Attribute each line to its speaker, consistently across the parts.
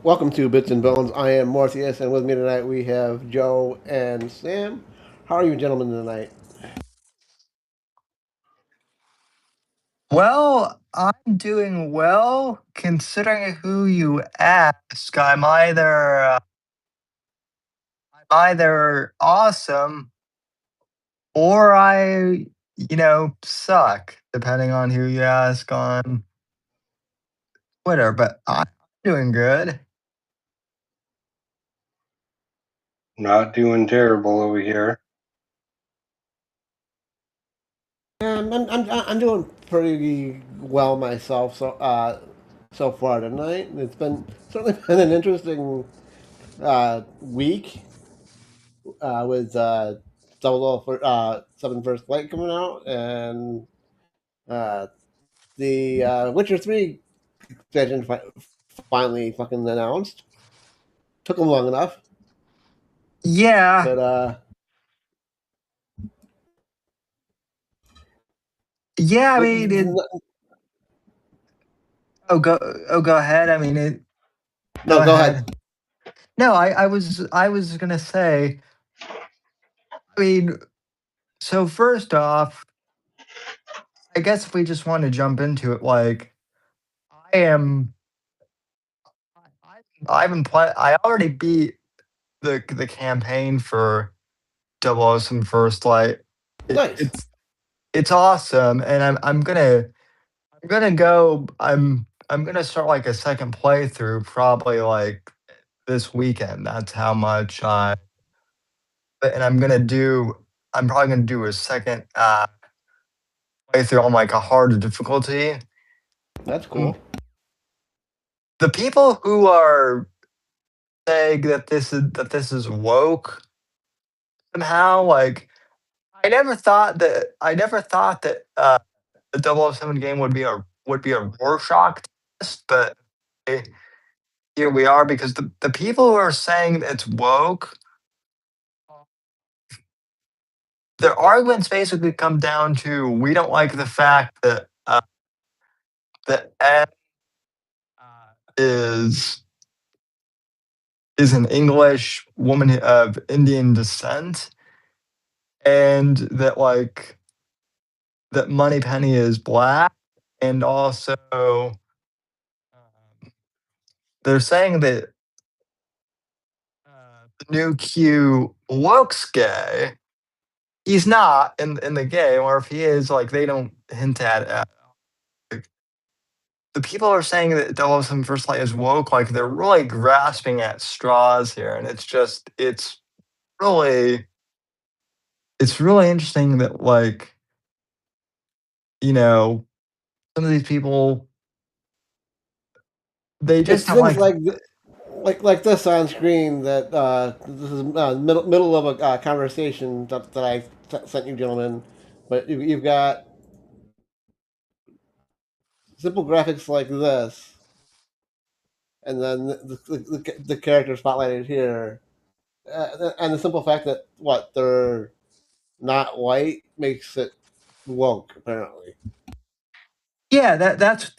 Speaker 1: Welcome to Bits and Bones. I am Mortheous, and with me tonight we have Joe and Sam. How are you gentlemen tonight?
Speaker 2: Well, I'm doing well considering who you ask. I'm either awesome or I suck, depending on who you ask on Twitter, but I'm doing good.
Speaker 3: Not doing terrible over here.
Speaker 1: I'm doing pretty well myself so far tonight. It's been certainly been an interesting week with Seven First Light coming out and uh, the Witcher 3 expansion finally fucking announced. Took them long enough,
Speaker 2: Yeah,
Speaker 1: but
Speaker 2: yeah. I
Speaker 1: but
Speaker 2: mean, go ahead. I mean, go
Speaker 1: no, go ahead.
Speaker 2: ahead. No, I was gonna say. I mean, so first off, I guess if we just want to jump into it, like I am I haven't played. I already beat the campaign for Double Awesome First Light. It,
Speaker 1: Nice.
Speaker 2: it's awesome, and I'm gonna start like a second playthrough probably like this weekend. That's how much I and I'm probably gonna do a second playthrough on like a harder difficulty.
Speaker 1: That's
Speaker 2: Um,
Speaker 1: cool.
Speaker 2: the people who are saying that this is woke somehow like I never thought that the 007 game would be a Rorschach test, but eh, here we are because the people who are saying it's woke, their arguments basically come down to we don't like the fact that N is is an English woman of Indian descent, and that Moneypenny is black, and also they're saying that the new Q looks gay. He's not in the game, or if he is, like they don't hint at it. Like, the people are saying that Double Seven First Light is woke, like they're really grasping at straws here, and really it's really interesting that you know some of these people they just
Speaker 1: It's
Speaker 2: don't
Speaker 1: things
Speaker 2: like.
Speaker 1: like this on screen that this is middle of a conversation that sent you gentlemen, but you've got simple graphics like this, and then the character spotlighted here, and the simple fact that what they're not white makes it woke apparently.
Speaker 2: Yeah, that's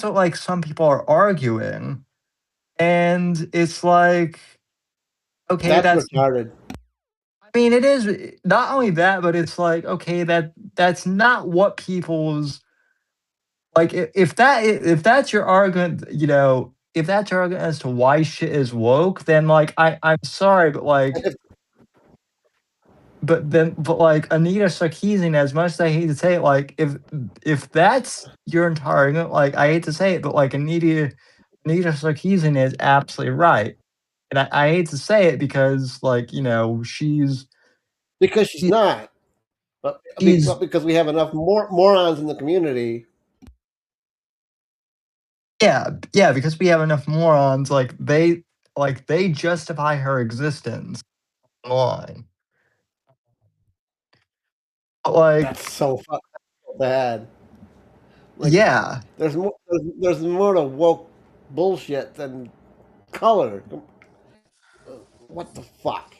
Speaker 2: what like some people are arguing, and it's like okay,
Speaker 1: That's
Speaker 2: that's
Speaker 1: retarded.
Speaker 2: I mean, it is not only that, but it's like, okay, that's not what people's like. If that's your argument, if that's your argument as to why shit is woke, then like I'm sorry, but
Speaker 1: And if,
Speaker 2: like Anita Sarkeesian, as much as I hate to say it, like if that's your entire argument, like I hate to say it, but like Anita Sarkeesian is absolutely right, and I hate to say it because like
Speaker 1: because she's
Speaker 2: she,
Speaker 1: not, but
Speaker 2: she's
Speaker 1: because we have enough morons in the community.
Speaker 2: Yeah, yeah, because we have enough morons, like they justify her existence online. But, like,
Speaker 1: That's so fucking bad. Like,
Speaker 2: yeah.
Speaker 1: there's more to woke bullshit than color. What the fuck?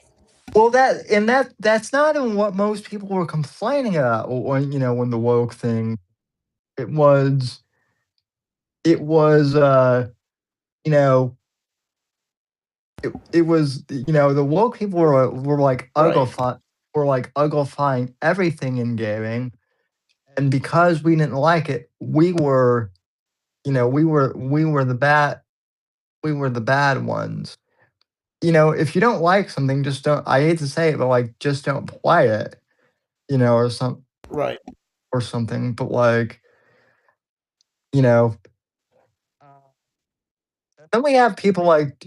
Speaker 2: Well, that's not even what most people were complaining about when the woke thing. It was it was you know, it was, the woke people were like
Speaker 1: Right.
Speaker 2: uglifying everything in gaming, and because we didn't like it, we were the bad ones. If you don't like something, just don't. I hate to say it, but like, just don't play it,
Speaker 1: Right.
Speaker 2: or something. But like, you know, then we have people like,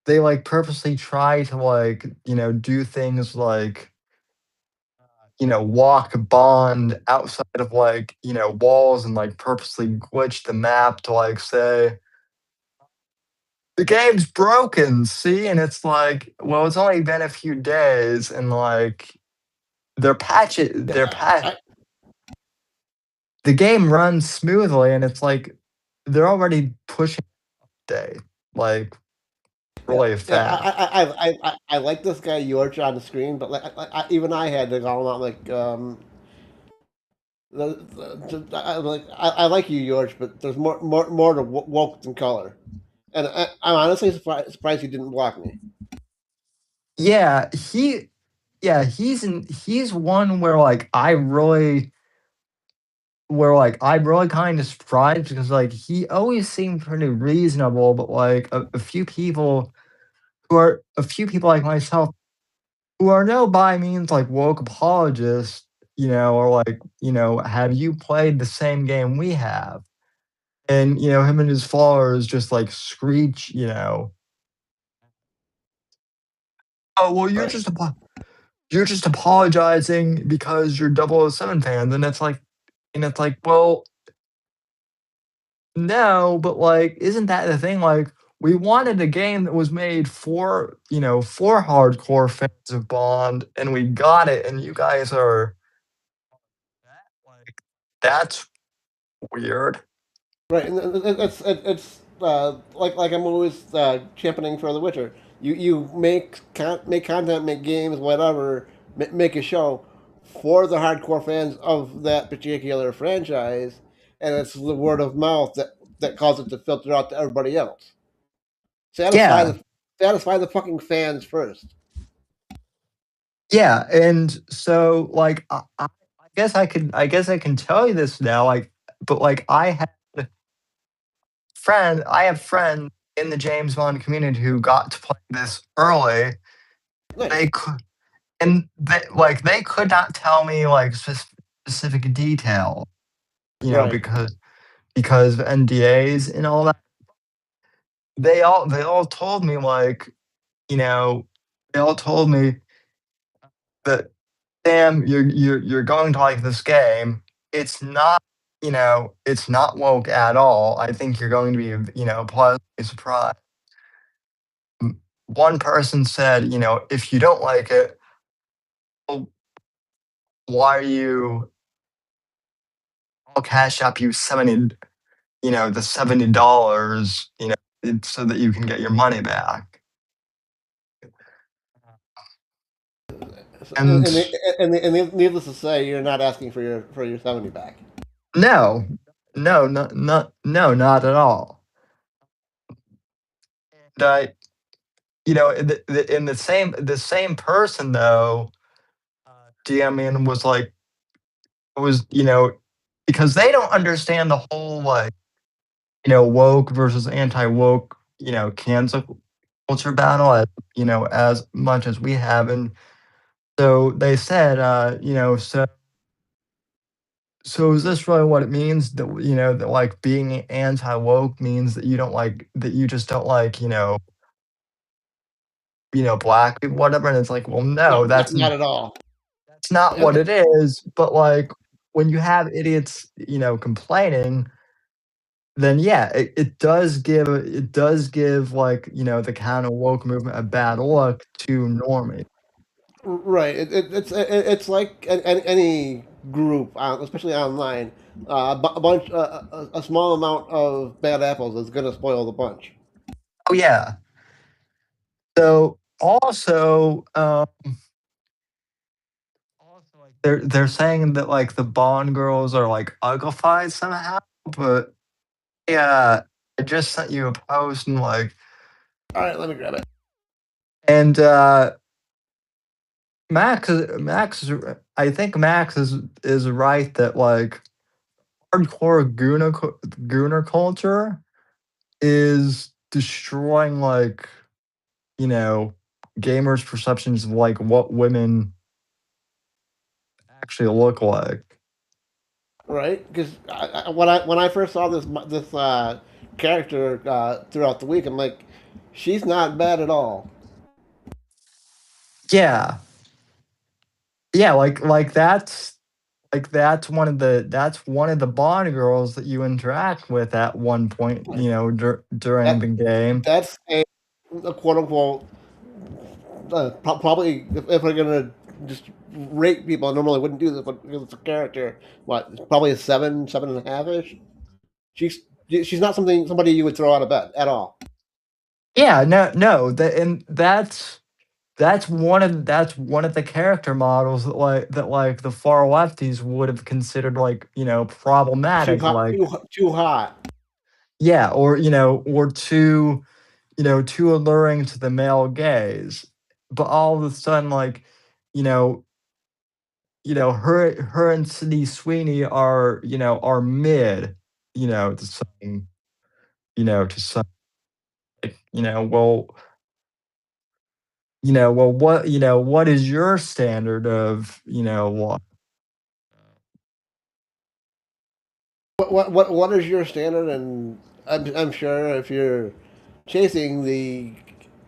Speaker 2: they like purposely try to like, do things like, walk bond outside of like, walls, and like purposely glitch the map to like say the game's broken, see? And it's like, well, it's only been a few days, and like they're
Speaker 1: Yeah.
Speaker 2: patch the game runs smoothly, and it's like they're already pushing day, like,
Speaker 1: Yeah.
Speaker 2: really
Speaker 1: Yeah.
Speaker 2: fast.
Speaker 1: I like this guy George on the screen, but even I had to call him out like I like you, George, but there's more to woke than color. And I'm honestly surprised he didn't block me.
Speaker 2: Yeah, he's one where like I'm really kind of surprised, because like he always seemed pretty reasonable, but like a few people like myself, who are no by means like woke apologists, or like, have you played the same game we have? And him and his followers just like screech, oh well,
Speaker 1: Right.
Speaker 2: you're just apologizing because you're 007 fans, and it's like, well, no, but like, isn't that the thing? Like, we wanted a game that was made for hardcore fans of Bond, and we got it, and you guys are like, that's weird.
Speaker 1: Right, and it's like I'm always championing for The Witcher. You make content, make games, whatever, make a show for the hardcore fans of that particular franchise, and it's the word of mouth that causes it to filter out to everybody else. Satisfy
Speaker 2: Yeah,
Speaker 1: the satisfy the fucking fans first.
Speaker 2: yeah, and so like, I guess I can tell you this now, like, but like, I have friends in the James Bond community who got to play this early. They
Speaker 1: Nice,
Speaker 2: could and they could not tell me like specific detail,
Speaker 1: right,
Speaker 2: because of NDAs and all that. They all told me, like, you know, they all told me that, Sam, you're going to like this game. It's not woke at all. I think you're going to be, pleasantly surprised. One person said, if you don't like it, well, why are you? I'll cash up you the $70, so that you can get your money back.
Speaker 1: and
Speaker 2: And
Speaker 1: needless to say, you're not asking for your 70 back.
Speaker 2: no, no, not at all. And in the same person though, DMing was, because they don't understand the whole, like, woke versus anti woke, cancel culture battle, as much as we have. And so they said, so is this really what it means, that like being anti woke means that you just don't like, black people, whatever? And it's like, well,
Speaker 1: No,
Speaker 2: no,
Speaker 1: not at all.
Speaker 2: that's not
Speaker 1: And
Speaker 2: what it is. But like, when you have idiots, complaining, then yeah, it does give, like, the counter woke movement a bad look to normie.
Speaker 1: right, it's like any group, especially online. A bunch, a small amount of bad apples is going to spoil the bunch.
Speaker 2: Oh yeah. So also, like, they're saying that like the Bond girls are like uglified somehow, but yeah. I just sent you a post and like,
Speaker 1: All right, let me grab it.
Speaker 2: and I think Max is right that like hardcore gooner culture is destroying like, you know, gamers' perceptions of like what women actually look like.
Speaker 1: Right, because when I first saw this character throughout the week, I'm like, she's not bad at all.
Speaker 2: Yeah. Yeah, that's one of the Bond girls that you interact with at one point, you know, during
Speaker 1: That
Speaker 2: the game.
Speaker 1: that's a quote unquote probably if we're gonna just rate people, I normally wouldn't do this, but because it's a character, what probably a 7.5 ish. She's she's not somebody you would throw out of bed at all.
Speaker 2: Yeah, no, and that's one of the character models that the far lefties would have considered like, you know,
Speaker 1: Too
Speaker 2: problematic,
Speaker 1: hot,
Speaker 2: like
Speaker 1: too hot.
Speaker 2: yeah, or you know, or too, you know, too alluring to the male gaze. But all of a sudden, like, you know, her and Sydney Sweeney are, you know, are mid, you know, to some, to some, you know, well, what is your standard of, what?
Speaker 1: What is your standard? And I'm sure if you're chasing the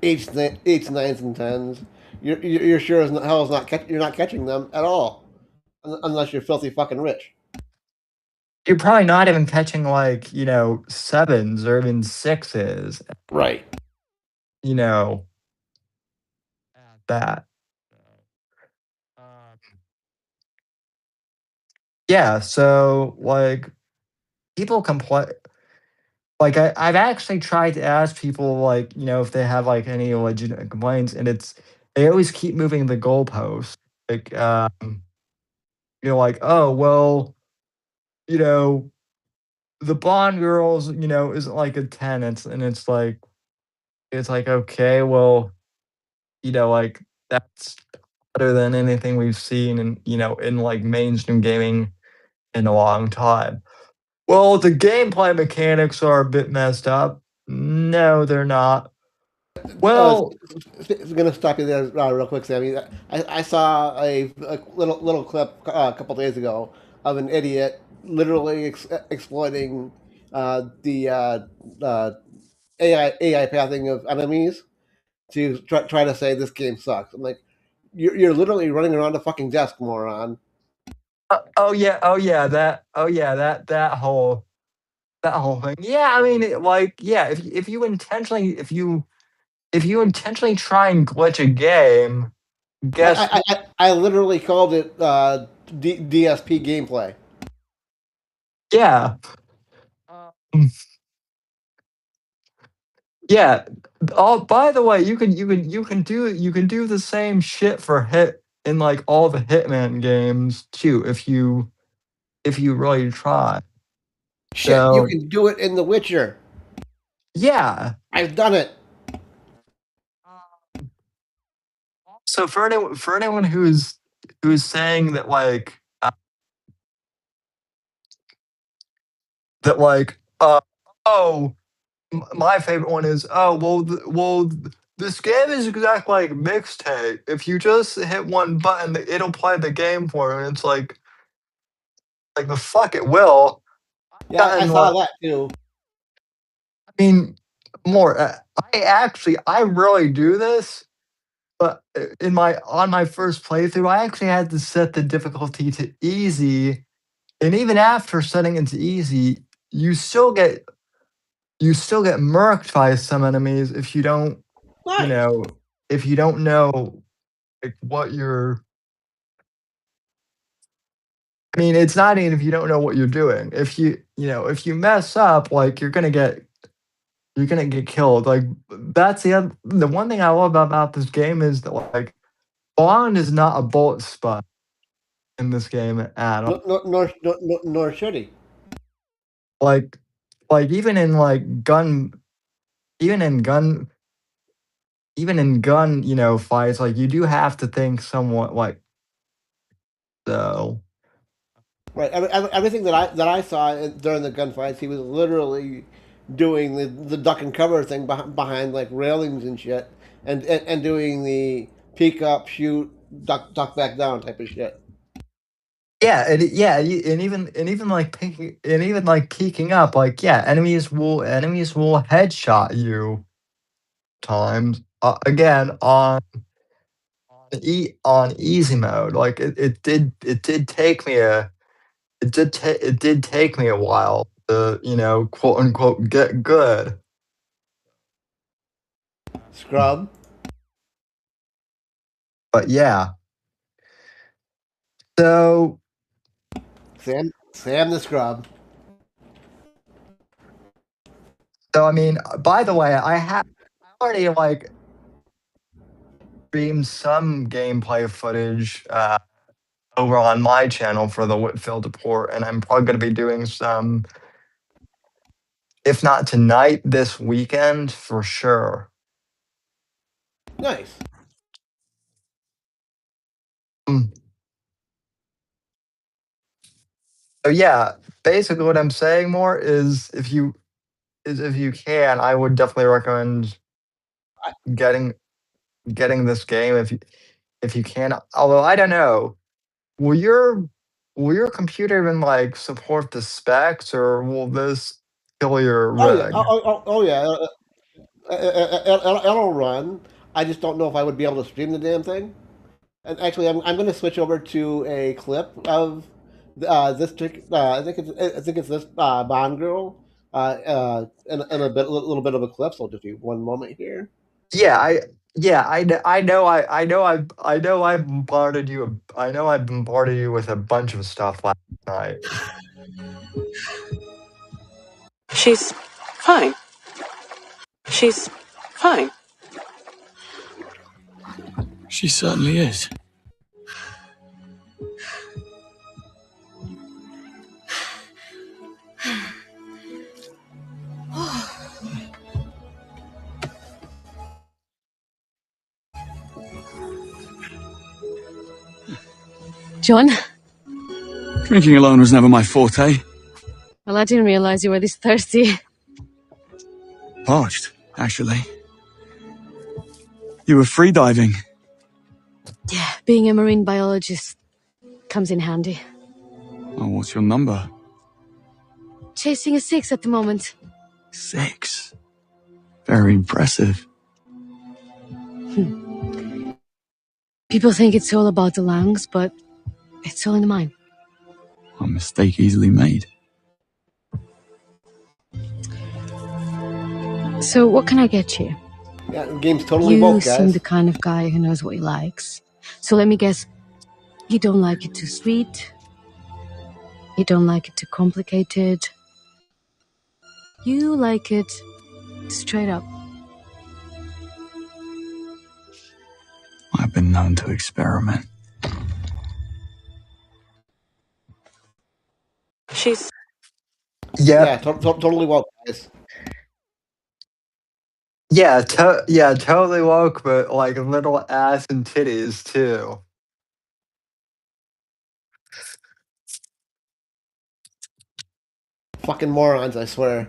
Speaker 1: eights, nines, and tens, you're sure as hell is not you're not catching them at all, unless you're filthy fucking rich.
Speaker 2: You're probably not even catching like, sevens or even sixes,
Speaker 1: Right.
Speaker 2: you know, at that. Um, yeah, so like people complain. Like I've actually tried to ask people like, if they have like any legitimate complaints, and they always keep moving the goalpost. Like, like, oh well, you know, the Bond girls, isn't like a 10. It's like okay, well, like that's better than anything we've seen in like mainstream gaming in a long time. Well, the gameplay mechanics are a bit messed up. No, they're not.
Speaker 1: Uh,
Speaker 2: Well,
Speaker 1: I'm gonna stop you there real quick, Sammy. I saw a little clip a couple days ago of an idiot literally exploiting the AI pathing of enemies to try to say this game sucks. I'm like, you're literally running around a fucking desk, moron.
Speaker 2: that whole thing. Yeah, I mean, like, yeah, if you intentionally try and glitch a game, guess
Speaker 1: I literally called it DSP gameplay.
Speaker 2: yeah. Um, Yeah. Oh, by the way, you can do the same shit for hit in like all the Hitman games too if you really try.
Speaker 1: Shit, you
Speaker 2: So
Speaker 1: can do it in The Witcher.
Speaker 2: yeah.
Speaker 1: I've done it.
Speaker 2: So for anyone who's saying that like oh, my favorite one is, oh this game is exactly like mixtape. If you just hit one button, it'll play the game for you. And it's like the fuck it will.
Speaker 1: Yeah, I
Speaker 2: Gotten
Speaker 1: saw
Speaker 2: like,
Speaker 1: that too.
Speaker 2: I mean, more. I really do this, but on my first playthrough, I actually had to set the difficulty to easy, and even after setting it to easy, you still get murked by some enemies if you don't, you
Speaker 1: Nice.
Speaker 2: know, if you don't know like what you're. I mean, it's not even if you don't know what you're doing. If you mess up, like you're gonna get killed. Like that's the one thing I love about this game is that like Bond is not a bullet sponge in this game at all.
Speaker 1: Nor should he.
Speaker 2: Like like even in like gun, even in gun, even in gun, fights, like you do have to think somewhat like so.
Speaker 1: Right. Everything that I saw during the gunfights, he was literally doing the duck and cover thing behind like railings and shit, and doing the peek up, shoot, duck back down type of shit.
Speaker 2: Yeah, and even like peeking up, like yeah, enemies will headshot you times again on easy mode. Like it did take me a while to quote unquote get good.
Speaker 1: Scrub.
Speaker 2: But yeah, so
Speaker 1: Sam the scrub.
Speaker 2: I mean, by the way, I have already like streamed some gameplay footage over on my channel for the Whitfield report, and I'm probably going to be doing some, if not tonight, this weekend for sure.
Speaker 1: Nice.
Speaker 2: Mm. So yeah, basically what I'm saying more is if you can, I would definitely recommend getting this game if you can. Although I don't know, will your computer even like support the specs, or will this kill your
Speaker 1: Oh yeah.
Speaker 2: rig?
Speaker 1: Oh yeah. It'll run. I just don't know if I would be able to stream the damn thing. And actually, I'm going to switch over to a clip of this chick. I think it's this Bond girl. In a little bit of a clip. So I'll just do one moment here.
Speaker 2: Yeah, I know I bombarded you. I know I bombarded you with a bunch of stuff last night.
Speaker 4: She's fine. She's fine.
Speaker 5: She certainly is.
Speaker 6: John?
Speaker 5: Drinking alone was never my forte.
Speaker 6: Well, I didn't realize you were this thirsty.
Speaker 5: Parched, actually. You were freediving.
Speaker 6: Yeah, being a marine biologist comes in handy.
Speaker 5: Oh, what's your number?
Speaker 6: Chasing a 6 at the moment.
Speaker 5: 6. Very impressive.
Speaker 6: People think it's all about the lungs, but it's all in the mind.
Speaker 5: A mistake easily made.
Speaker 6: So what can I get you?
Speaker 1: Yeah, the game's totally
Speaker 6: You
Speaker 1: woke,
Speaker 6: seem
Speaker 1: guys.
Speaker 6: the kind of guy who knows what he likes. So let me guess, you don't like it too sweet. You don't like it too complicated. You like it straight up.
Speaker 5: I've been known to experiment.
Speaker 4: She's
Speaker 1: Yeah,
Speaker 2: Yep.
Speaker 1: totally woke, guys.
Speaker 2: Yeah, totally woke, but like little ass and titties too.
Speaker 1: Fucking morons, I swear.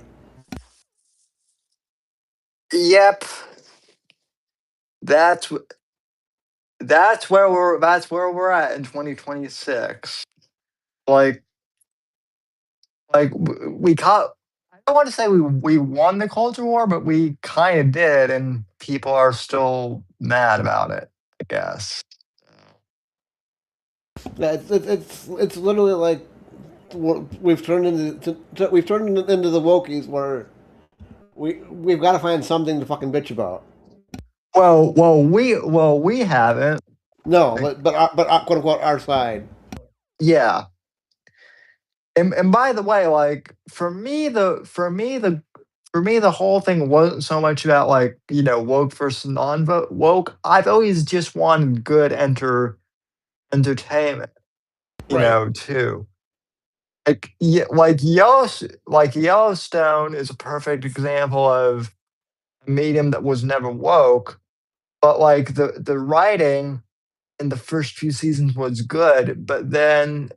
Speaker 2: Yep. That's wh- that's where we're at in 2026. Like we caught. I don't want to say we won the culture war, but we kind of did, and people are still mad about it, I guess.
Speaker 1: Yeah, it's literally like we've turned into the wokies where we've got to find something to fucking bitch about.
Speaker 2: We haven't.
Speaker 1: No, but quote unquote our side.
Speaker 2: Yeah. And by the way, like for me the whole thing wasn't so much about like, woke versus non woke. I've always just wanted good entertainment,
Speaker 1: Right.
Speaker 2: too. like Yellowstone is a perfect example of a medium that was never woke, but like the writing in the first few seasons was good, but then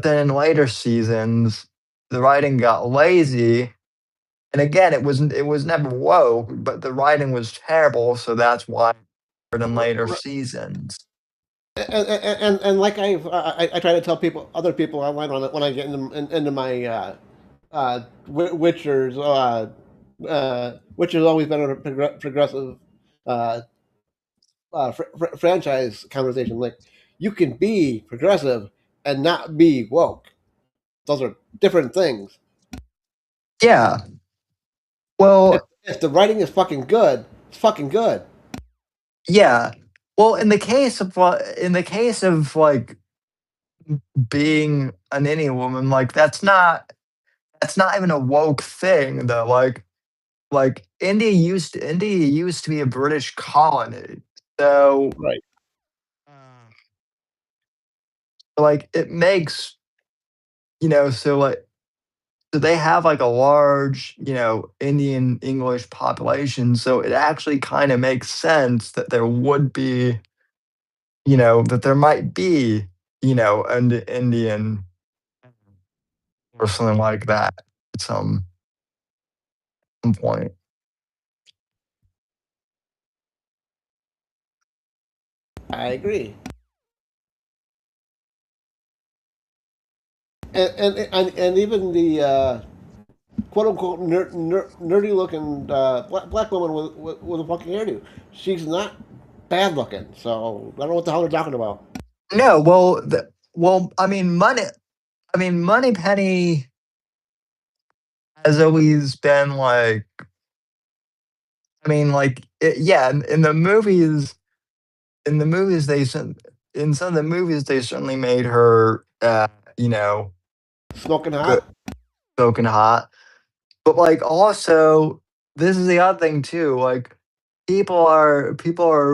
Speaker 2: in later seasons the writing got lazy. And again, it was never woke, but the writing was terrible, so that's why in later seasons.
Speaker 1: And like I try to tell other people online when I get into my Witcher's Witcher's always been a progressive uh, franchise conversation. Like, you can be progressive and not be woke. Those are different things.
Speaker 2: Yeah.
Speaker 1: If
Speaker 2: Well,
Speaker 1: if the writing is fucking good, it's fucking good.
Speaker 2: yeah. Well, in the case of like being an Indian woman, like that's not even a woke thing though. Like India used to be a British colony. So
Speaker 1: Right.
Speaker 2: like it makes so they have like a large, Indian English population. So it actually kind of makes sense that there would be, that there might be, an Indian or something like that at some point.
Speaker 1: I agree. And even the quote unquote nerdy looking black woman with a fucking hairdo. She's not bad looking, so I don't know what the hell they're talking about.
Speaker 2: No, well, Moneypenny has always been like, yeah, in the movies in some of the movies they certainly made her, you know,
Speaker 1: Smoking
Speaker 2: good,
Speaker 1: hot.
Speaker 2: smoking hot. But like also, this is the other thing too. Like people are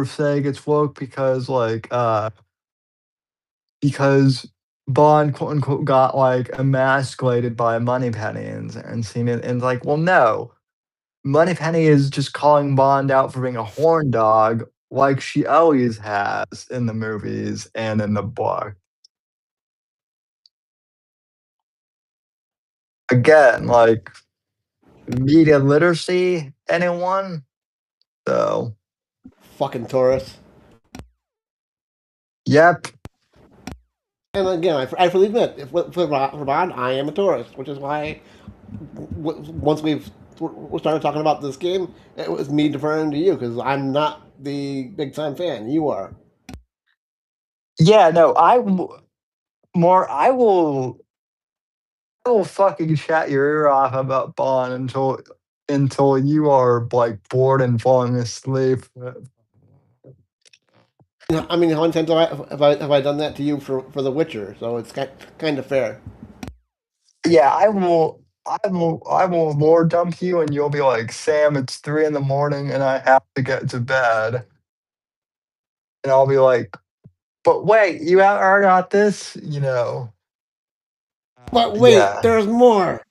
Speaker 2: saying it's woke because Bond quote unquote got like emasculated by Moneypenny and seen it and like, well, no. Moneypenny is just calling Bond out for being a horn dog like she always has in the movies and in the book. Again, like media literacy, anyone? So,
Speaker 1: Fucking Taurus.
Speaker 2: yep.
Speaker 1: And again, I freely admit, for Bond, I am a Taurus, which is why once we started talking about this game, it was me deferring to you because I'm not the big time fan. You are.
Speaker 2: Yeah, no, more I will fucking chat your ear off about Bond until you are like bored and falling asleep.
Speaker 1: I mean, how many times have I done that to you for The Witcher? So it's kind of fair.
Speaker 2: Yeah, I will more dump you, and you'll be like, Sam, it's 3 in the morning, and I have to get to bed. And I'll be like, but wait, you haven't heard about this?
Speaker 1: But wait,
Speaker 2: Yeah.
Speaker 1: there's more.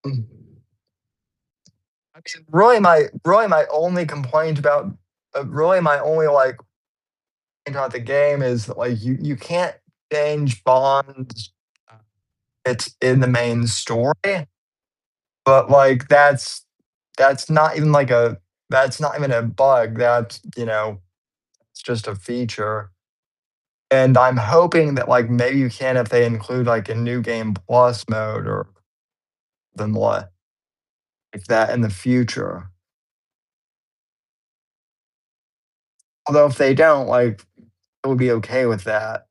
Speaker 2: Mm. I mean, really my only complaint about really my only like complaint about the game is that, like, you can't change bonds. It's in the main story, but like that's not even a bug. It's just a feature. And I'm hoping that like maybe you can if they include like a new game plus mode or then what like that in the future. Although if they don't, like I would be okay with that.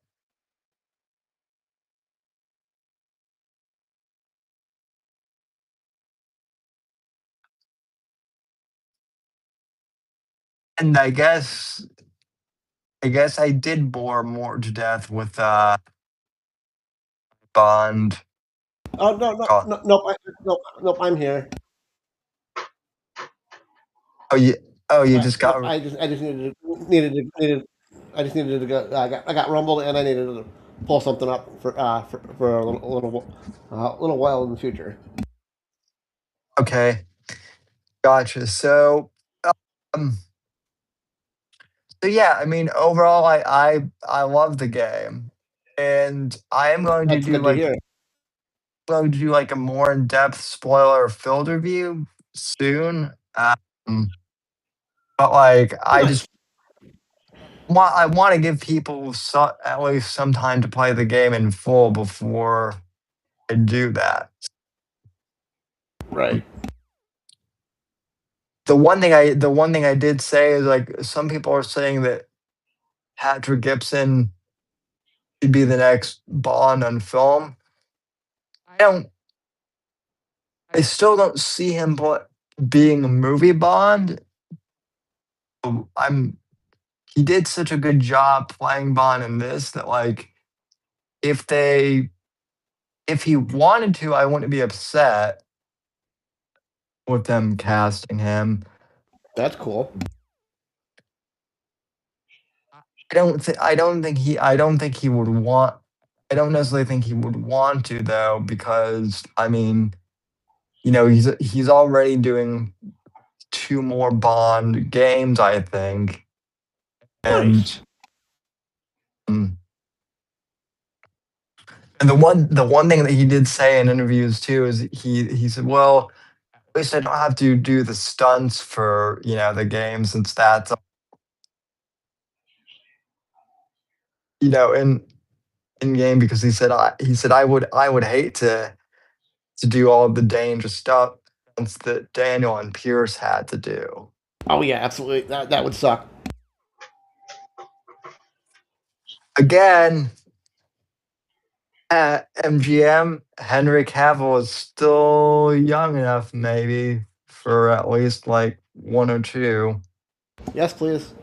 Speaker 2: And I guess I did bore more to death with Bond.
Speaker 1: Oh no no
Speaker 2: Oh,
Speaker 1: no no no! I'm here.
Speaker 2: oh you just got
Speaker 1: I just needed. I just needed to go. I got rumbled, and I needed to pull something up for a little while in the future.
Speaker 2: Okay, gotcha. Um, so yeah, I mean, overall, I love the game, and I am going to
Speaker 1: That's
Speaker 2: do
Speaker 1: good to hear.
Speaker 2: like a more in depth spoiler filled review soon. But like,
Speaker 1: Nice.
Speaker 2: I want to give people at least some time to play the game in full before I do that.
Speaker 1: Right.
Speaker 2: The one thing I did say is like some people are saying that Patrick Gibson should be the next Bond on film. I don't. I still don't see him being a movie Bond. I'm. He did such a good job playing Bond in this that like if they if he wanted to, I wouldn't be upset with them casting him.
Speaker 1: That's cool.
Speaker 2: I don't think he would want I don't necessarily think he would want to though, because I mean, you know, he's already doing two more Bond games, I think. And
Speaker 1: Nice.
Speaker 2: um, and the one thing that he did say in interviews too is he said, well, at least I don't have to do the stunts for, you know, the game since that's you know, in game because he said I would hate to do all the dangerous stuff that Daniel and Pierce had to do.
Speaker 1: Oh yeah, absolutely. That would suck.
Speaker 2: Again, at MGM, Henry Cavill is still young enough, maybe, for at least like one or two.
Speaker 1: Yes, please.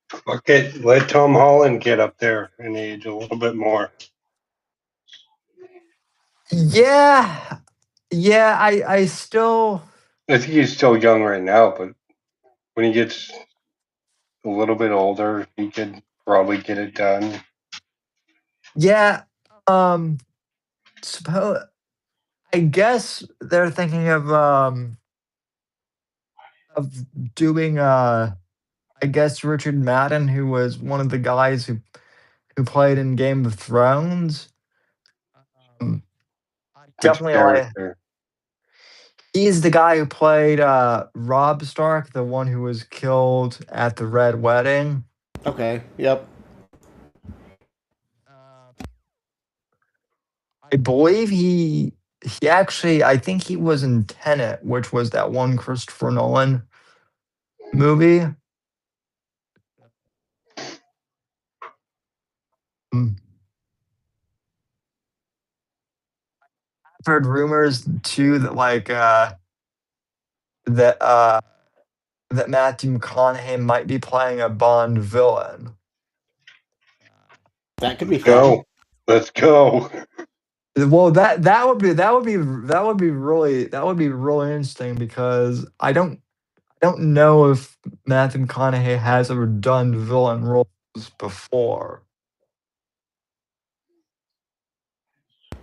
Speaker 3: Fuck it. Let Tom Holland get up there in age a little bit more.
Speaker 2: Yeah, yeah, I still,
Speaker 3: I think he's still young right now, but when he gets a little bit older, he could probably get it done.
Speaker 2: yeah, suppose, I guess they're thinking of doing, I guess Richard Madden, who was one of the guys who played in Game of Thrones. Um, I
Speaker 3: Which
Speaker 2: definitely like.
Speaker 3: character?
Speaker 2: He's the guy who played Rob Stark, the one who was killed at the Red Wedding.
Speaker 1: Okay. Yep.
Speaker 2: I believe he actually I think he was in Tenet, which was that one Christopher Nolan movie. Mm. I've heard rumors too that that uh that Matthew McConaughey might be playing a Bond villain.
Speaker 1: That could be fun.
Speaker 3: Go. Let's go.
Speaker 2: Well, that would be really interesting because I don't know if Matthew McConaughey has ever done villain roles before.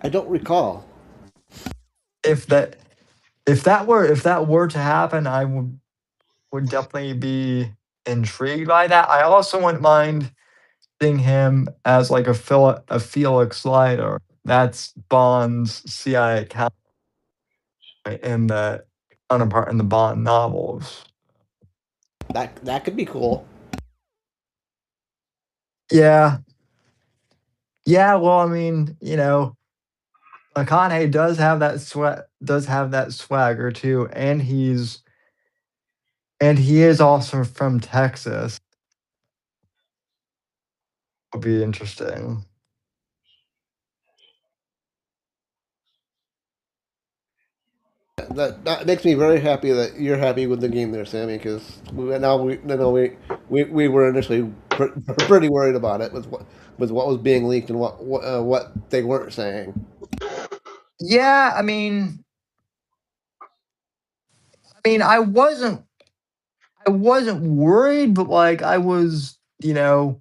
Speaker 1: I don't recall.
Speaker 2: If that if that were to happen, I would definitely be intrigued by that. I also wouldn't mind seeing him as like a Felix Leiter. That's Bond's CIA account in the counterpart in the Bond novels.
Speaker 1: That could be cool.
Speaker 2: Yeah. Yeah, well, I mean, you know, McConaughey does have that swagger too, and he is also from Texas. Will be interesting.
Speaker 1: That makes me very happy that you're happy with the game there, Sammy. Because we were initially pretty worried about it with what was being leaked and what they weren't saying.
Speaker 2: Yeah, I mean, mean, I wasn't worried, but like I was, I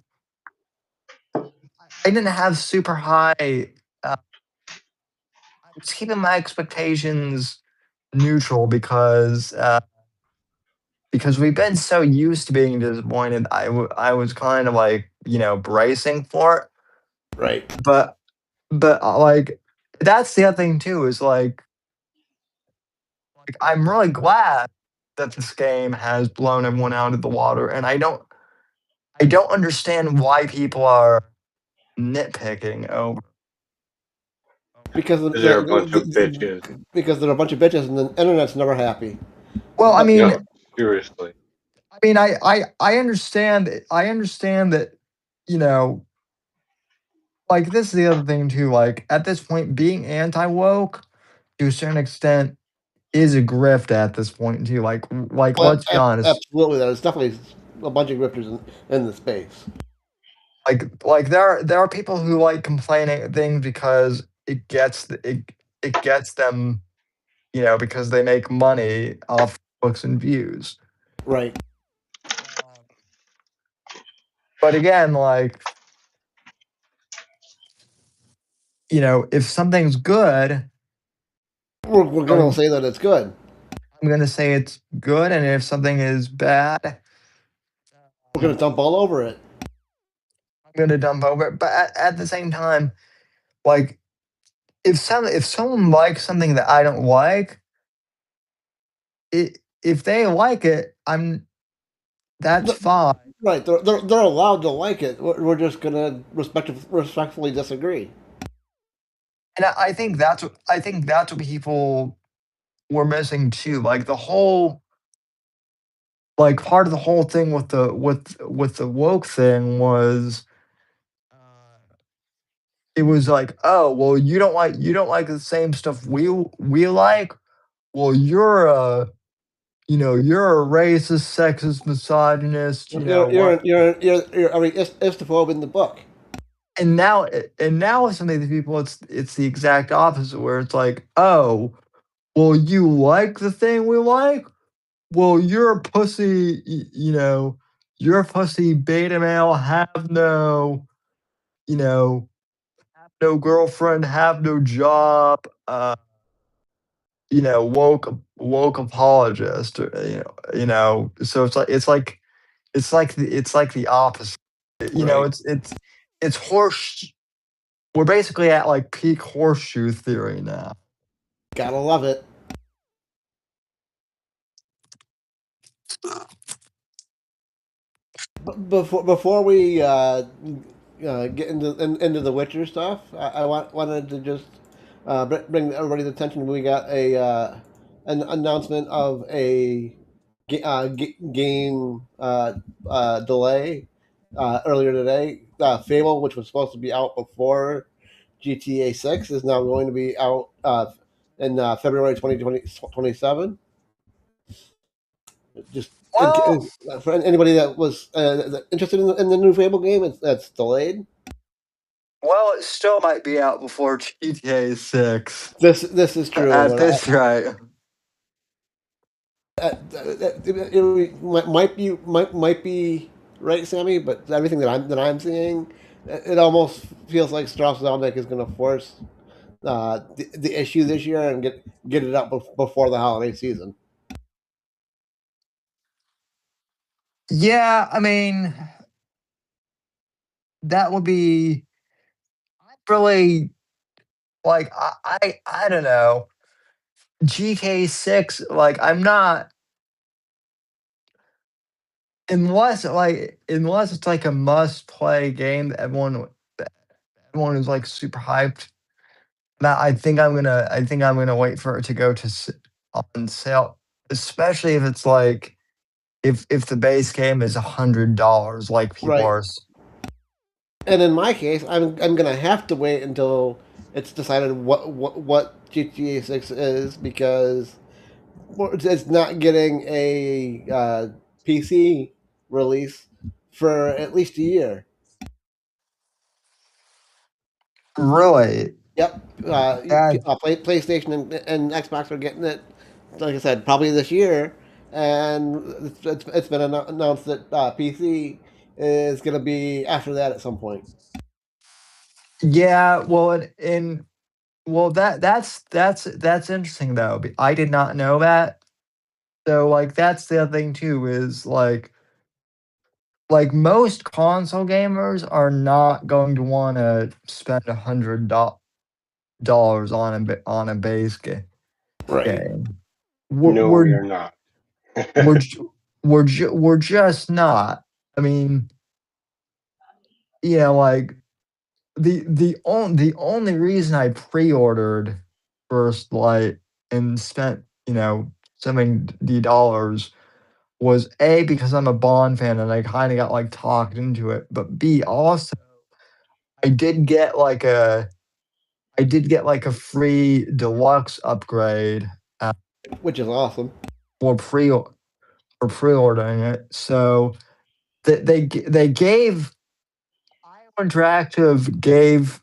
Speaker 2: didn't have super high. I was keeping my expectations neutral because we've been so used to being disappointed. I was kind of like bracing for it,
Speaker 1: Right.
Speaker 2: but like that's the other thing too is like I'm really glad that this game has blown everyone out of the water, and I don't understand why people are nitpicking over.
Speaker 1: Because
Speaker 3: Because they're a bunch of bitches.
Speaker 1: because they're a bunch of bitches, and the internet's never happy.
Speaker 2: Well, I
Speaker 1: But
Speaker 2: mean,
Speaker 3: No, seriously.
Speaker 2: I understand that, you know, like this is the other thing too. Like at this point, being anti woke to a certain extent is a grift at this point too. Like let's be honest.
Speaker 1: absolutely, there's definitely a bunch of grifters in the space.
Speaker 2: Like there are people who like complaining at things because it gets them, because they make money off books and views.
Speaker 1: Right.
Speaker 2: Um, but again, like, if something's good,
Speaker 1: We're gonna
Speaker 2: I'm
Speaker 1: say that it's good.
Speaker 2: I'm gonna say it's good, and if something is bad,
Speaker 1: We're gonna dump all over it.
Speaker 2: I'm gonna dump over it. But at the same time, like if someone likes something that I don't like, if they like it, that's
Speaker 1: The-
Speaker 2: fine.
Speaker 1: Right. They're allowed to like it. We're just gonna respectfully disagree.
Speaker 2: And I think that's what people were missing too. Like the whole like part of the whole thing with the woke thing was it was like, oh well, you don't like the same stuff we like. Well, you're a racist, sexist, misogynist, what?
Speaker 1: You're already istophobe in the book.
Speaker 2: And now with some of these people, it's the exact opposite, where it's like, oh, well, you like the thing we like. Well, you're a pussy. You're a pussy beta male. Have no girlfriend. Have no job. Woke apologist. So it's like the opposite.
Speaker 1: Right.
Speaker 2: It's horse. We're basically at like peak horseshoe theory now.
Speaker 1: Gotta love it. Before we get into the Witcher stuff, I wanted to just bring everybody's attention. We got an announcement of a game delay earlier today. Fable, which was supposed to be out before GTA 6, is now going to be out in February 2027. Just
Speaker 2: Well,
Speaker 1: for anybody that was interested in the new Fable game, that's delayed.
Speaker 2: it still might be out before GTA 6
Speaker 1: This is true,
Speaker 2: at
Speaker 1: but
Speaker 2: this rate.
Speaker 1: it might be right, Sammy. But everything that I'm seeing, it almost feels like Strauss Zelnick is going to force the issue this year and get it up before the holiday season.
Speaker 2: Yeah, I mean, that would be really like I don't know. GK6, like I'm not unless it's like a must play game that everyone is like super hyped. That I think I'm gonna wait for it to go on sale, especially if it's like if the base game is $100, like people
Speaker 1: Right.
Speaker 2: are.
Speaker 1: And in my case, I'm gonna have to wait until it's decided what GTA 6 is, because it's not getting a PC release for at least a year.
Speaker 2: Really.
Speaker 1: Yep.
Speaker 2: Yeah,
Speaker 1: PlayStation and Xbox are getting it like I said, probably this year. And it's been announced that PC is going to be after that at some point.
Speaker 2: Yeah, well, and well, that's interesting though. I did not know that. So like that's the other thing too is like most console gamers are not going to want to spend $100 on a base
Speaker 1: Right.
Speaker 2: game.
Speaker 3: No,
Speaker 2: We're
Speaker 3: you're not.
Speaker 2: we're ju- we're just not. I mean, like the only reason I pre-ordered First Light and spent $70 was A, because I'm a Bond fan and I kind of got like talked into it, but B, also I did get like a I did get like a free deluxe upgrade uh,
Speaker 1: Which is awesome.
Speaker 2: for pre for pre-ordering it. So they gave IO Interactive gave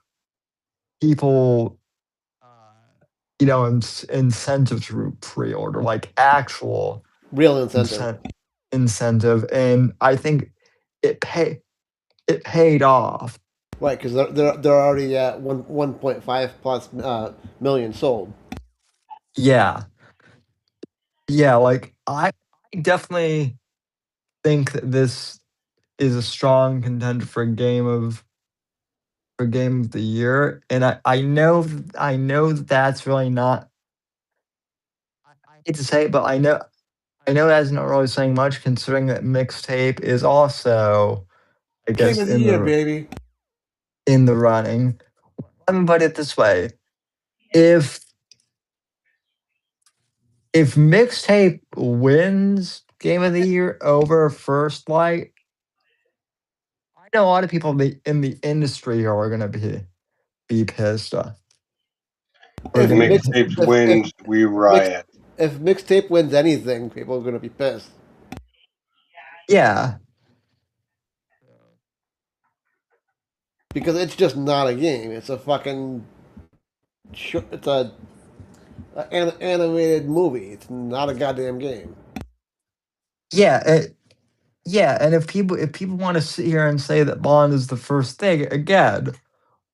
Speaker 2: people incentive to pre-order, like actual
Speaker 1: Real incentive.
Speaker 2: incent- incentive, and I think it paid off.
Speaker 1: Right, because they're already at 1.5 plus million sold.
Speaker 2: Yeah, yeah. Like I definitely think that this is a strong contender for game of the year, and I know that that's really not. I hate to say it, but I know that's not really saying much, considering that mixtape is also, I
Speaker 1: Game
Speaker 2: guess,
Speaker 1: of the year, baby.
Speaker 2: in the running. Let me put it this way: if mixtape wins game of the year over First Light, I know a lot of people in the industry who are gonna be pissed. Are
Speaker 1: If
Speaker 2: gonna be
Speaker 1: mix
Speaker 3: Mixtapes
Speaker 1: if
Speaker 3: wins, we
Speaker 1: mix
Speaker 3: riot.
Speaker 1: if mixtape wins anything, people are gonna be pissed
Speaker 2: yeah,
Speaker 1: because it's just not a game. It's a fucking it's a animated movie. It's not a goddamn game.
Speaker 2: yeah, yeah. And if people want to sit here and say that Bond is the first thing again,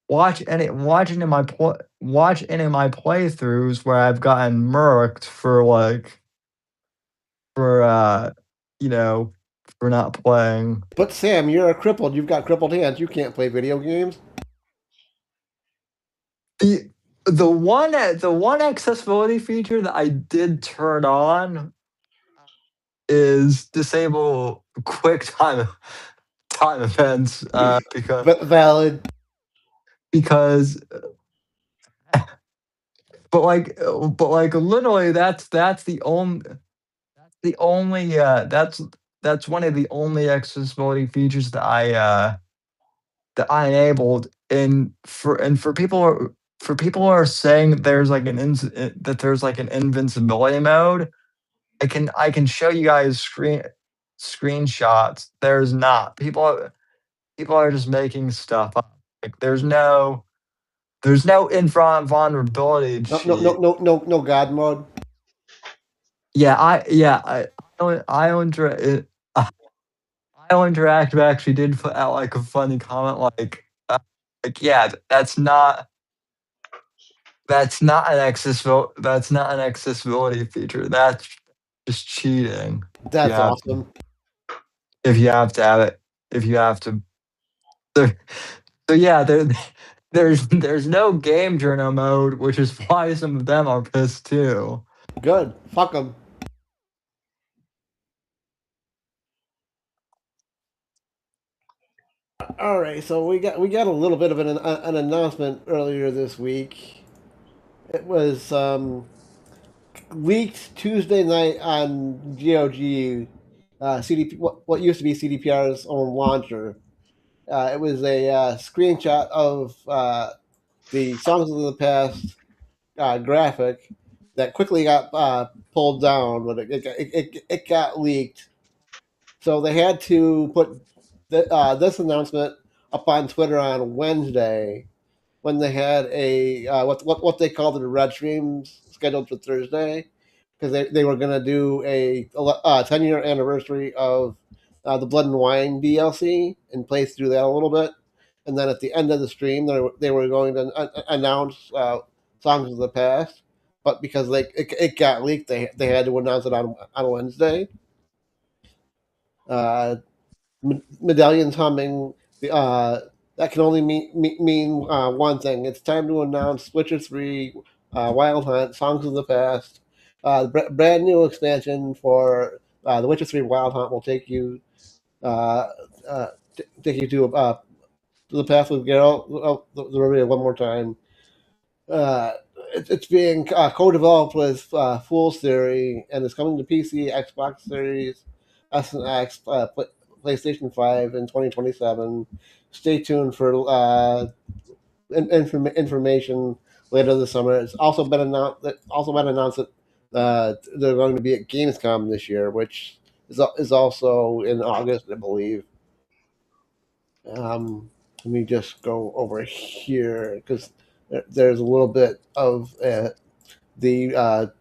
Speaker 2: watch any of my playthroughs where I've gotten murked for you know for not playing.
Speaker 1: But Sam, you're a crippled. You've got crippled hands. You can't play video games.
Speaker 2: The one accessibility feature that I did turn on is disable quick time events
Speaker 1: Valid.
Speaker 2: because but like literally that's the only that's one of the only accessibility features that I enabled. And for people who are saying there's like that there's like an invincibility mode, I can show you guys screenshots. There's not. People are just making stuff up. Like there's no invulnerability
Speaker 1: No, no, no,
Speaker 2: cheat.
Speaker 1: no, no, no God mode.
Speaker 2: I Interactive actually did put out like a funny comment, yeah, that's not an accessibility feature. That's just cheating. If you
Speaker 1: That's
Speaker 2: have
Speaker 1: awesome.
Speaker 2: if you have to have it, if you have to. So, so yeah, there's no game journal mode, which is why some of them are pissed too.
Speaker 1: Good. Fuck them. All right, so we got a little bit of an announcement earlier this week. It was leaked Tuesday night on GOG, CDP, what used to be CDPR's own launcher. It was a screenshot of the Songs of the Past graphic that quickly got pulled down, but it got leaked. So they had to put this announcement up on Twitter on Wednesday when they had a what they called the red streams scheduled for Thursday. because they were gonna do a 10-year anniversary of the Blood and Wine DLC and play through that a little bit, and then at the end of the stream they were going to announce songs of the past, but because it got leaked, they had to announce it on Wednesday. Uh, Medallions humming. That can only mean one thing. It's time to announce Witcher 3, Wild Hunt, Songs of the Past. Brand new expansion for The Witcher 3 Wild Hunt will uh, take you to the past with Geralt. The Rivia one more time. Uh, it's being co-developed with Fool's Theory, and it's coming to PC, Xbox Series, S and X, PlayStation 5 in 2027. Stay tuned for information later this summer. It's also been announced that they're going to be at Gamescom this year, which is also in August, I believe. Let me just go over here because there's a little bit of the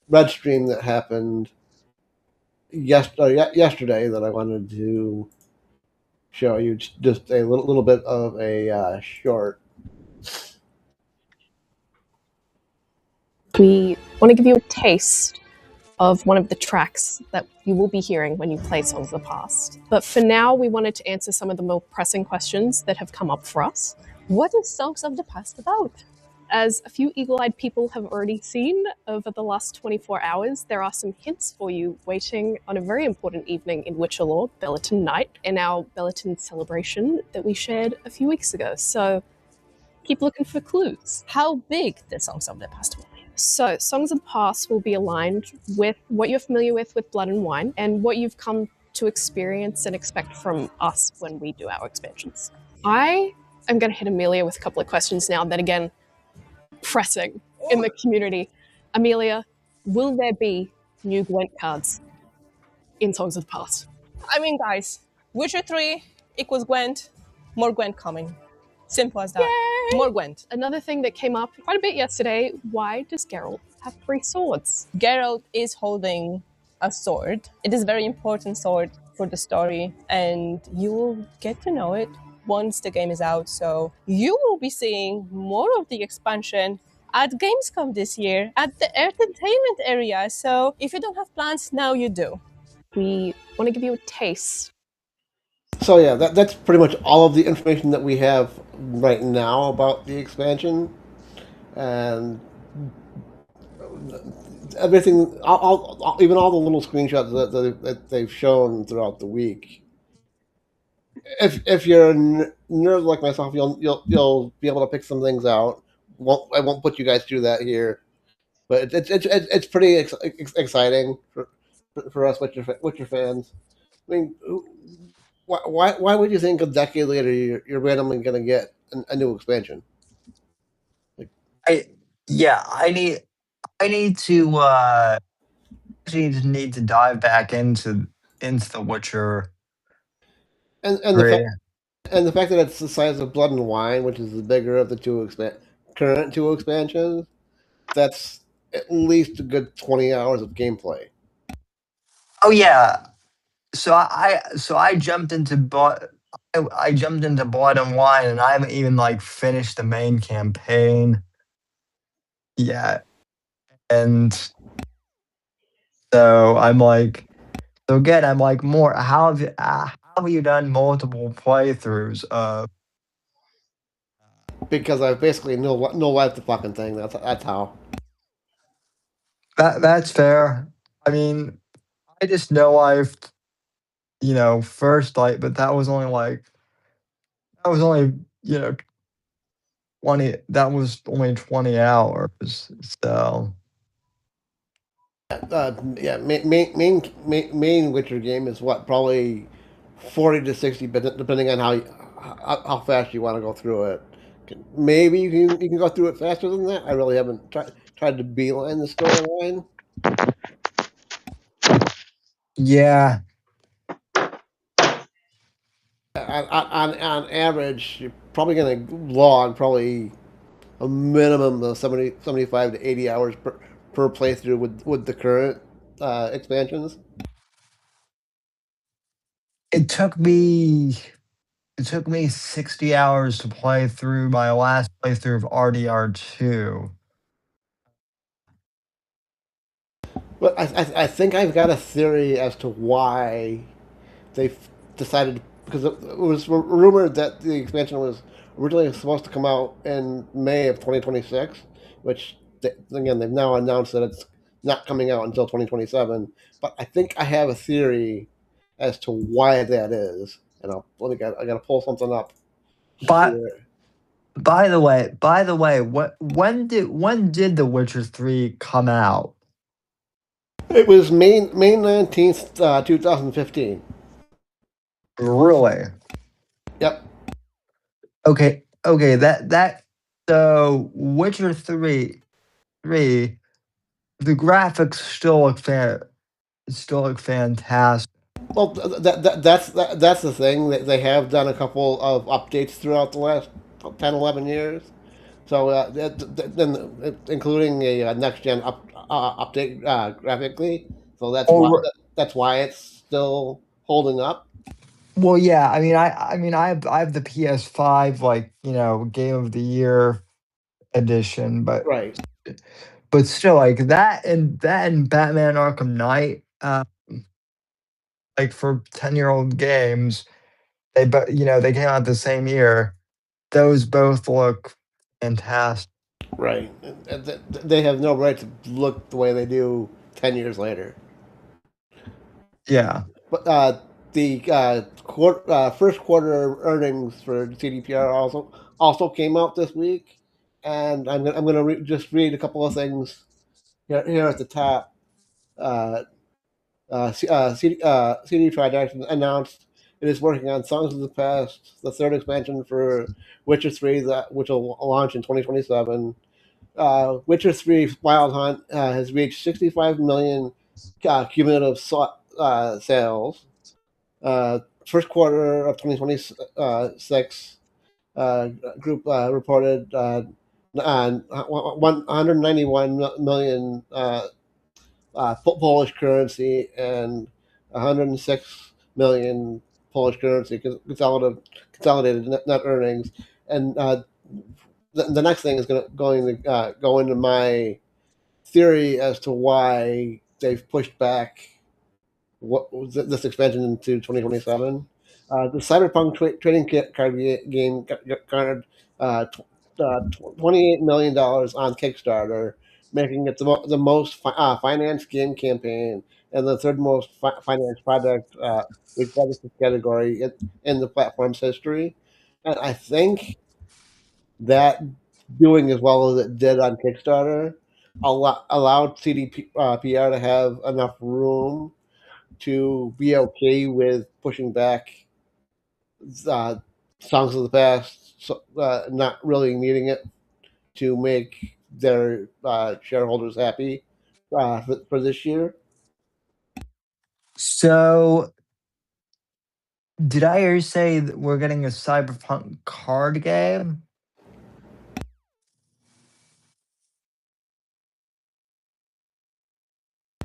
Speaker 1: red stream that happened yesterday that I wanted to show you. Just a little bit of a short.
Speaker 7: We want to give you a taste of one of the tracks that you will be hearing when you play Songs of the Past. But for now, we wanted to answer some of the more pressing questions that have come up for us. What is Songs of the Past about? As a few eagle-eyed people have already seen over the last 24 hours, there are some hints for you waiting on a very important evening in Witcher lore, Belleton Night, in our Belleton celebration that we shared a few weeks ago. So keep looking for clues. How big the Songs of the Past will be. So, Songs of the Past will be aligned with what you're familiar with Blood and Wine and what you've come to experience and expect from us when we do our expansions. I am going to hit Amelia with a couple of questions now that, again, pressing in the community. Amelia, will there be new Gwent cards in Songs of the Past?
Speaker 8: I mean, guys, Witcher 3 equals Gwent, more Gwent coming. Simple as that.
Speaker 7: Yay!
Speaker 8: More Gwent.
Speaker 7: Another thing that came up quite a bit yesterday, why does Geralt have 3 swords?
Speaker 8: Geralt is holding a sword. It is a very important sword for the story, and you will get to know it once the game is out. So you will be seeing more of the expansion at Gamescom this year at the entertainment area. So if you don't have plans, now you do.
Speaker 7: We want to give you a taste.
Speaker 1: So yeah, that's pretty much all of the information that we have right now about the expansion, and everything, even all the little screenshots that they've shown throughout the week. If you're a nerd like myself, you'll be able to pick some things out. I won't put you guys through that here, but it's pretty exciting for us Witcher fans. I mean, why would you think a decade later you're randomly going to get a new expansion?
Speaker 2: I yeah, I need to actually need to dive back into The Witcher
Speaker 1: And
Speaker 2: 3.
Speaker 1: the fact that it's the size of Blood and Wine, which is the bigger of the current two expansions, that's at least a good 20 hours of gameplay.
Speaker 2: Oh yeah. So I jumped into I jumped into Blood and Wine, and I haven't even like finished the main campaign yet. And so I'm like, so again, I'm like, more. How have you done multiple playthroughs of?
Speaker 1: Because I basically no life the fucking thing. That's how.
Speaker 2: That's fair. I mean, I just know I've first light, but that was only 20. That was only 20 hours. So
Speaker 1: Yeah, main Witcher game is what, probably 40 to 60, but depending on how fast you want to go through it. Maybe you can go through it faster than that. I really haven't tried to beeline the storyline.
Speaker 2: yeah,
Speaker 1: On average, you're probably going to log probably a minimum of 75 to 80 hours per playthrough with the current expansions?
Speaker 2: It took me 60 hours to play through my last playthrough of RDR2.
Speaker 1: But I think I've got a theory as to why they decided, because it was rumored that the expansion was originally supposed to come out in May of 2026, which again they've now announced that it's not coming out until 2027. But I think I have a theory as to why that is, and I gotta pull something up
Speaker 2: But
Speaker 1: here.
Speaker 2: by the way, when did The Witcher 3 come out?
Speaker 1: It was May 19th, 2015.
Speaker 2: Really?
Speaker 1: Yep.
Speaker 2: Okay, that so Witcher 3, the graphics still look fantastic.
Speaker 1: Well, that's the thing. They have done a couple of updates throughout the last 10, 11 years. So, then including a next gen update graphically. So
Speaker 2: Or
Speaker 1: that's why it's still holding up.
Speaker 2: well, yeah, I mean I have the PS5, like, Game of the Year edition,
Speaker 1: Right.
Speaker 2: but still, like, that and Batman Arkham Knight, like, for 10-year-old games, they came out the same year. Those both look fantastic.
Speaker 1: Right. They have no right to look the way they do 10 years later.
Speaker 2: Yeah.
Speaker 1: But the first quarter earnings for CDPR also came out this week, and I'm gonna just read a couple of things here at the top. Uh, CD Projekt announced it is working on Songs of the Past, the third expansion for Witcher 3, which will launch in 2027. Witcher 3 Wild Hunt has reached 65 million cumulative sales. First quarter of 2026, group reported 191 million Polish currency and 106 million Polish currency consolidated net earnings. And the next thing is going to go into my theory as to why they've pushed back this expansion into 2027. The Cyberpunk trading card game garnered $28 million on Kickstarter, making it the most financed game campaign and the third most financed project regardless of category in the platform's history. And I think that doing as well as it did on Kickstarter allowed CDPR to have enough room to be okay with pushing back uh, songs of the past, not really needing it to make their shareholders happy for this year.
Speaker 2: So, did I hear you say that we're getting a Cyberpunk card game?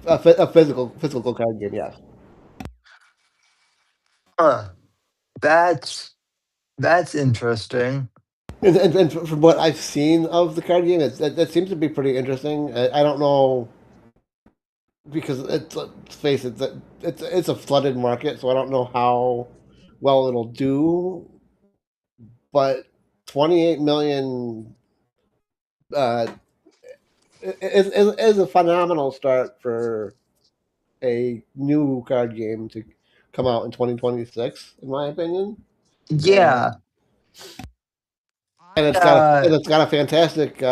Speaker 1: A physical card game, yes.
Speaker 2: Huh. That's interesting.
Speaker 1: And from what I've seen of the card game, that seems to be pretty interesting. I don't know because let's face it, that it's a flooded market, so I don't know how well it'll do. But 28 million uh, is a phenomenal start for a new card game to come out in 2026, in my opinion. Uh,
Speaker 2: Yeah.
Speaker 1: and
Speaker 2: I, uh
Speaker 1: it's got a fantastic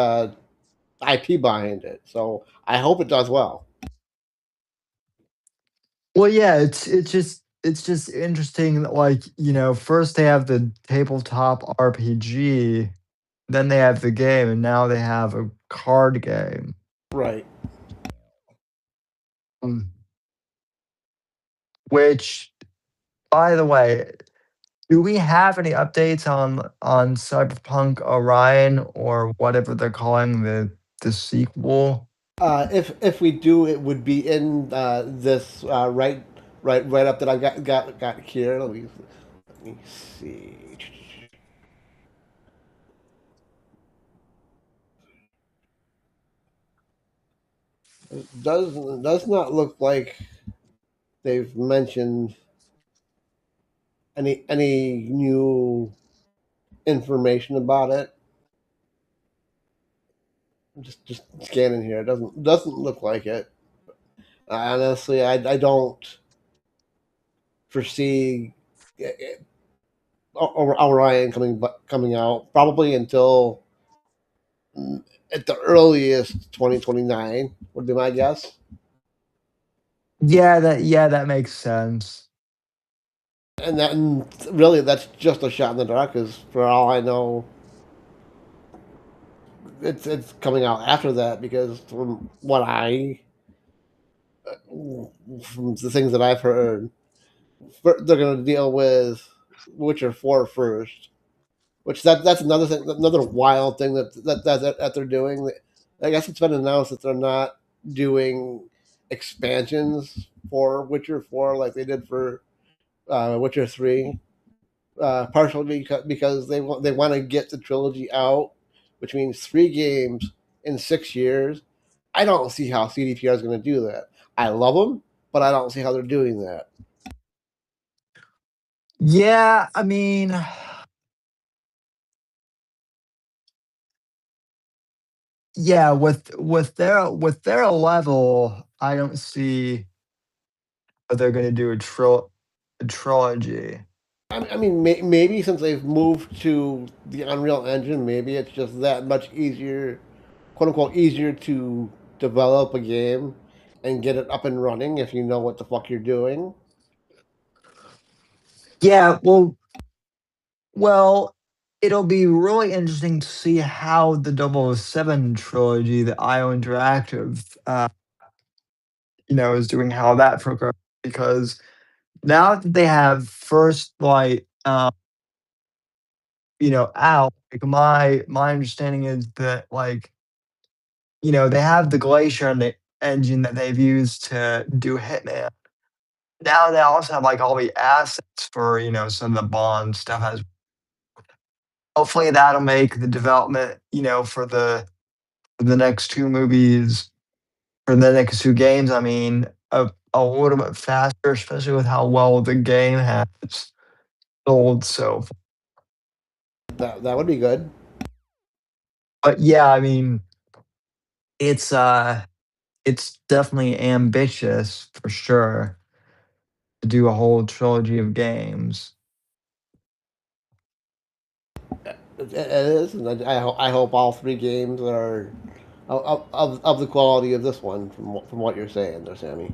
Speaker 1: IP behind it. So I hope it does well.
Speaker 2: well, yeah, it's just interesting that, like, first they have the tabletop RPG, then they have the game, and now they have a card game.
Speaker 1: Right.
Speaker 2: Um, which, by the way, do we have any updates on Cyberpunk Orion, or whatever they're calling the sequel?
Speaker 1: If we do, it would be in this right up that I got here. Let me see. It does not look like they've mentioned any new information about it. Just scanning here, it doesn't look like it. Honestly, I don't foresee Orion coming out probably until at the earliest 2029 would be my guess.
Speaker 2: Yeah, that makes sense.
Speaker 1: And really that's just a shot in the dark because for all I know it's coming out after that because from the things that I've heard they're going to deal with Witcher 4 first, which that's another thing, another wild thing that they're doing. I guess it's been announced that they're not doing expansions for Witcher 4 like they did for Witcher 3, partially because they want to get the trilogy out, which means 3 games in 6 years. I don't see how CDPR is going to do that. I love them, but I don't see how they're doing that.
Speaker 2: Yeah, I mean, yeah, with their level, I don't see how they're gonna do a trilogy.
Speaker 1: I mean, maybe since they've moved to the Unreal Engine, maybe it's just that much easier, quote unquote, easier to develop a game and get it up and running if you know what the fuck you're doing.
Speaker 2: Yeah, well, it'll be really interesting to see how the 007 trilogy, the IO Interactive, is doing how that progresses because now that they have First Light, out, like my understanding is that they have the Glacier and the engine that they've used to do Hitman. Now they also have like all the assets for some of the Bond stuff. Has hopefully that'll make the development for the next 2 movies, for the next 2 games. I mean, a little bit faster, especially with how well the game has sold so far.
Speaker 1: That would be good.
Speaker 2: But yeah, I mean, it's it's definitely ambitious for sure to do a whole trilogy of games.
Speaker 1: It is, and I hope all 3 games are of the quality of this one from what you're saying there, Sammy.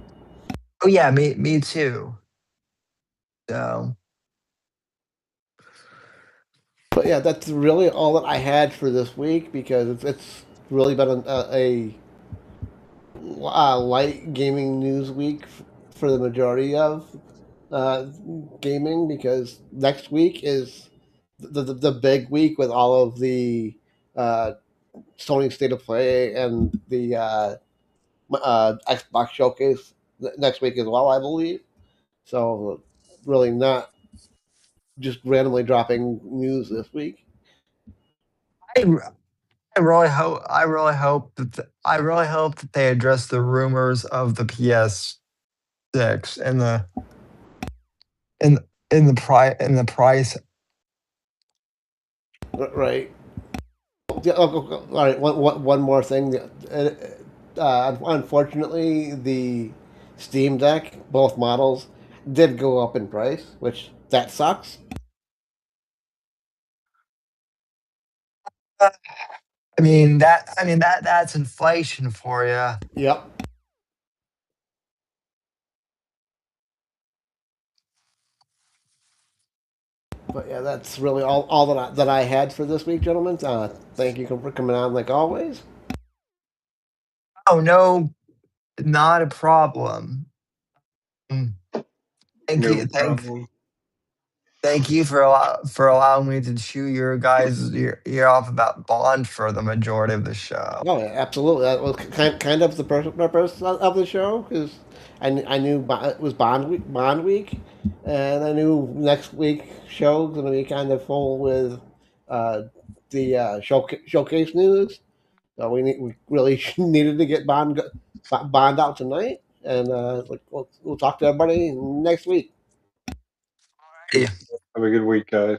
Speaker 2: Oh yeah, me too. So
Speaker 1: But yeah, that's really all that I had for this week because it's really been a light gaming news week for the majority of uh, gaming because next week is the big week with all of the uh, Sony State of Play and the Xbox Showcase next week as well, I believe. So really not just randomly dropping news this week.
Speaker 2: I, I really hope that they address the rumors of the PS6 and the price.
Speaker 1: Right. Yeah, all right. One more thing. Unfortunately, the Steam Deck, both models, did go up in price, which that sucks.
Speaker 2: That's inflation for you.
Speaker 1: Yep. But yeah, that's really all that I had for this week, gentlemen. Thank you for coming on, like always.
Speaker 2: Oh no, not a problem. Mm, Thank
Speaker 3: No
Speaker 2: you. Thank
Speaker 3: problem.
Speaker 2: Thank you for allowing me to chew your guys' ear off about Bond for the majority of the show.
Speaker 1: No, absolutely. That was kind of the purpose of the show because I knew it was Bond week, and I knew next week show going to be kind of full with uh, the showcase news. So we really needed to get Bond out tonight, and we'll talk to everybody next week.
Speaker 2: Hey.
Speaker 3: Have a good week, guys.